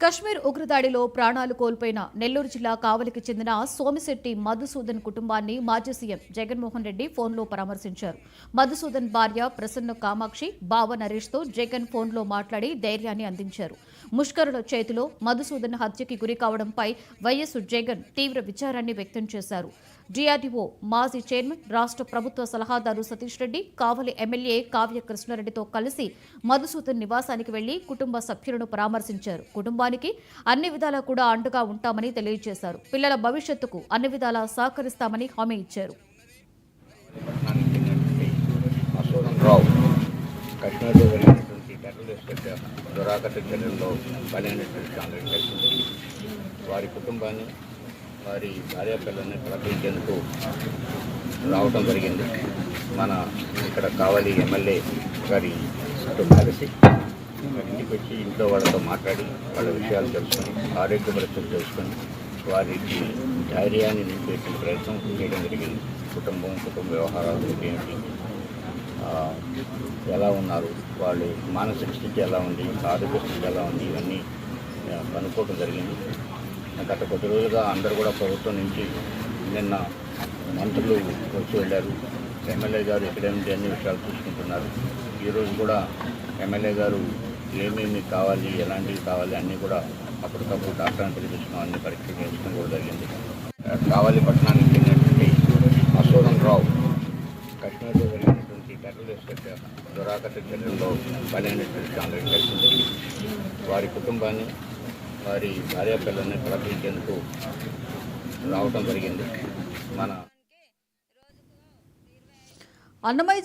కశ్మీర్ ఉగ్రదాడిలో ప్రాణాలు కోల్పోయిన నెల్లూరు జిల్లా కావలికి చెందిన సోమిశెట్టి మధుసూదన్ కుటుంబాన్ని మాజీ సీఎం జగన్మోహన్ రెడ్డి ఫోన్లో పరామర్శించారు. మధుసూదన్ భార్య ప్రసన్న కామాక్షి, బావ నరేష్తో జగన్ ఫోన్లో మాట్లాడి ధైర్యాన్ని అందించారు. ముష్కరుల చేతిలో మధుసూదన్ హత్యకి గురి కావడంపై వైఎస్ జగన్ తీవ్ర విచారాన్ని వ్యక్తం చేశారు. డిఆర్డీఓ మాజీ చైర్మన్, రాష్ట్ర ప్రభుత్వ సలహాదారు సతీష్ రెడ్డి, కావలి ఎమ్మెల్యే కావ్య కృష్ణారెడ్డితో కలిసి మధుసూదన్ నివాసానికి వెళ్లి కుటుంబ సభ్యులను పరామర్శించారు. కుటుంబానికి అన్ని విధాలా కూడా అండగా ఉంటామని తెలియజేశారు. పిల్లల భవిష్యత్తుకు అన్ని విధాలా సహకరిస్తామని హామీ ఇచ్చారు. వారి కుటుంబాన్ని, వారి భార్య పిల్లల్ని ప్రకటించేందుకు రావడం జరిగింది. మన ఇక్కడ కావలి ఎమ్మెల్యే గారితో కలిసి ఇంటికి వచ్చి ఇంట్లో వాళ్ళతో మాట్లాడి వాళ్ళ విషయాలు తెలుసుకొని, ఆరోగ్య పరిస్థితులు తెలుసుకొని వారికి ధైర్యాన్ని నింపేటువంటి ప్రయత్నం చేయడం జరిగింది. కుటుంబ వ్యవహారాలు ఏమిటి, ఎలా ఉన్నారు, వాళ్ళు మానసిక స్థితి ఎలా ఉంది, ఆరోగ్య స్థితి ఎలా ఉంది, ఇవన్నీ కనుక్కోవడం జరిగింది. గత కొద్ది రోజులుగా అందరూ కూడా ప్రభుత్వం నుంచి నిన్న మంత్రులు వచ్చి వెళ్ళారు. ఎమ్మెల్యే గారు ఎక్కడేమిటి అన్ని విషయాలు చూసుకుంటున్నారు. ఈరోజు కూడా ఎమ్మెల్యే గారు ఏమేమి కావాలి, ఎలాంటివి కావాలి అన్నీ కూడా అప్పటికప్పుడు డాక్టర్ని పిలిపించడం, అన్ని పరీక్షలు చేయించడం కూడా జరిగింది. కావలి పట్టణానికి చెందినటువంటి మధుసూదన్ రావు కశ్మీర్లో జరిగినటువంటి టెర్రరిస్ట్ దురాకట్ట చర్యల్లో బలైనటువంటి అందరికీ తెలిసింది. వారి కుటుంబాన్ని, వారి భార్య పిల్లల్ని ప్రకటించేందుకు రావడం జరిగింది. మన అన్నమయ్య